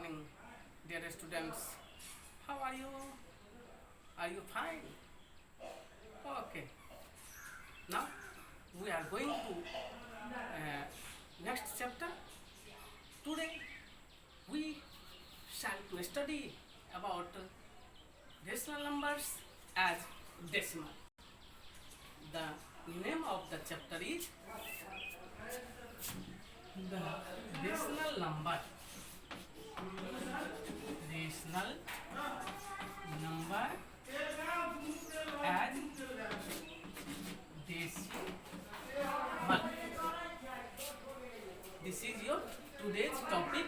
morning, dear students. How are you? Are you fine? Okay. Now we are going to next chapter. Today we shall to study about rational numbers as decimal. The name of the chapter is the rational number. Rational number as decimal. This is your today's topic,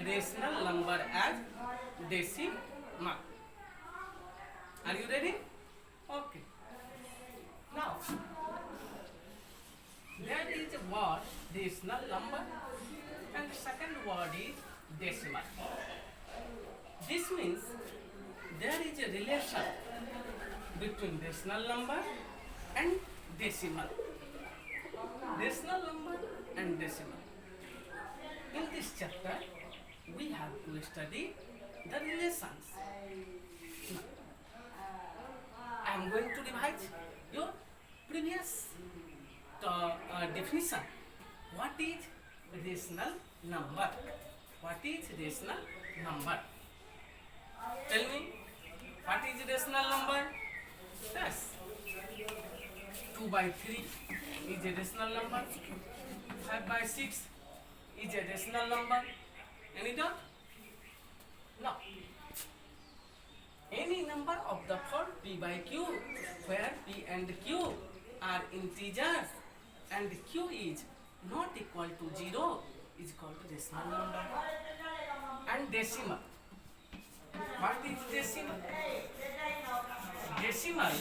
rational number as decimal. Are you ready? Okay. Now, there is a word rational number and second word is decimal. This means there is a relation between rational number and decimal. Rational number and decimal. In this chapter, we have to study the relations. I am going to revise your previous definition. What is rational number? What is rational number? Tell me, what is rational number? Yes. 2 by 3 is a rational number. 5 by 6 is a rational number. Any doubt? No. Any number of the form p by q, where p and q are integers and q is not equal to 0 is called rational number. And decimal. What is decimal? Decimal.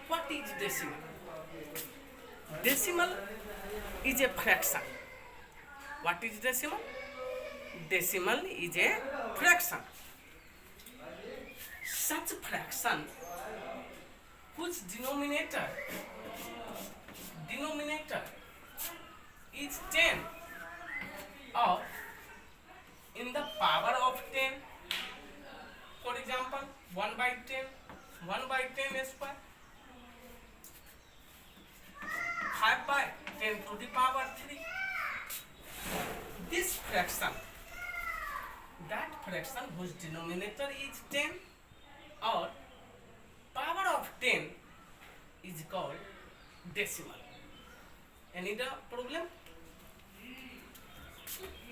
What is decimal? Decimal is a fraction. What is decimal? Decimal is a fraction. Such fraction whose denominator is 10 or in the power of 10. For example, 1 by 10, 1 by 10 square, 5 by 10 to the power 3. This fraction, that fraction whose denominator is 10 or power of 10 is called decimal. Any problem?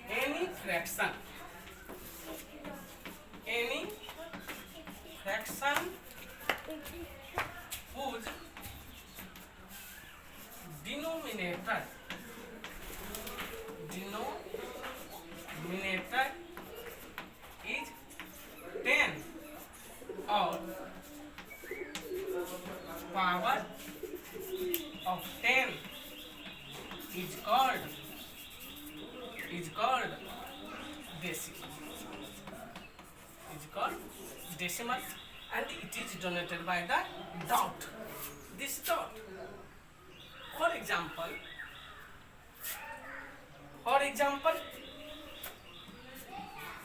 Any fraction whose denominator is 10 or power of 10 is called decimal. Is called decimal, and it is denoted by the dot. This dot. For example,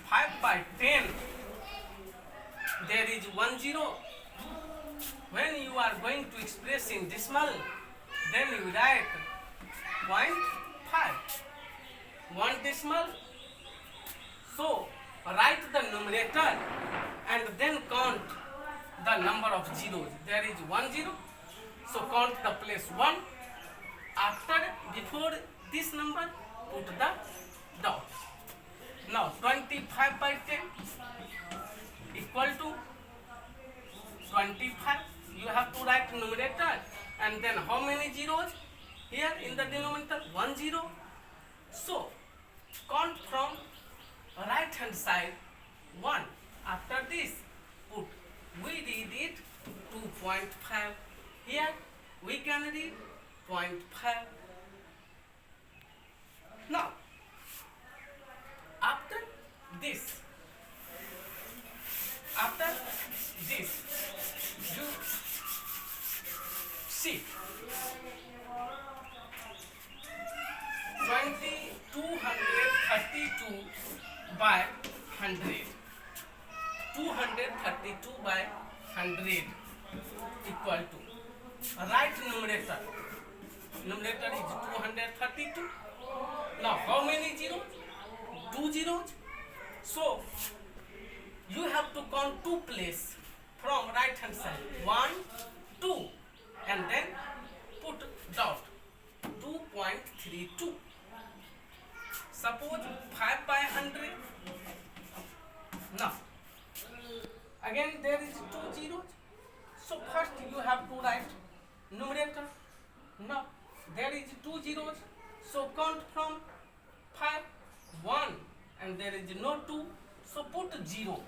5 by 10, there is 1 0. When you are going to express in decimal, then you write 0.5. 1 decimal. So, write the numerator and then count the number of zeros. There is 1 0. So, count the place 1. Before this number, put the dot. Now 25 by 10 equal to 25. You have to write numerator and then how many zeros? Here in the denominator 1 0. So count from right hand side 1. After this, put, we read it 2.5. Here we can read 0.5. Now, after this, you see 232 by 100. 232 by 100 equal to right numerator. Numerator is 232. Now how many zeros? 2 zeros. So you have to count 2 place from right hand side. 1, 2, and then put dot 2.32. Suppose 5 by 100. Now again there is 2 zeros. So first you have to write numerator. Now there is 2 zeros. So count from 5, 1, and there is no 2. So put 0.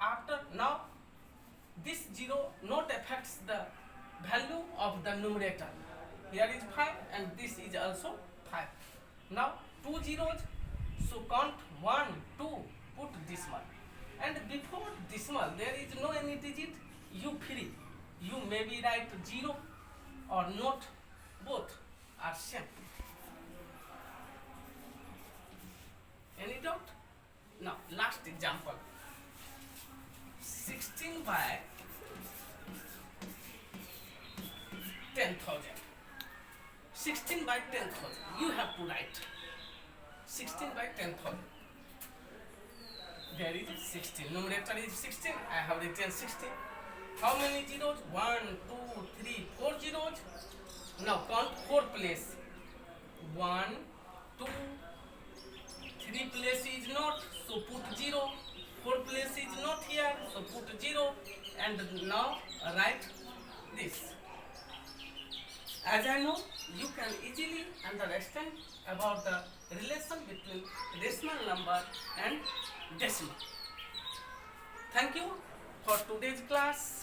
After now this 0 not affects the value of the numerator. Here is 5 and this is also 5. Now 2 zeros. So count 1, 2, put decimal. And before decimal there is no any digit. You free. You maybe write 0 or not. Both are same. Any doubt? Now last example. 16 by 10,000. 16 by 10,000. You have to write 16 by 10,000. There is 16. Numerator is 16. I have written 16. How many zeros? 1, 2, 3, 4 zeros. Now count 4 place. 1, 2, 3 place is not, so put 0. 4 place is not here, so put 0. And now write this. As I know, you can easily understand about the relation between decimal number and decimal. Thank you for today's class.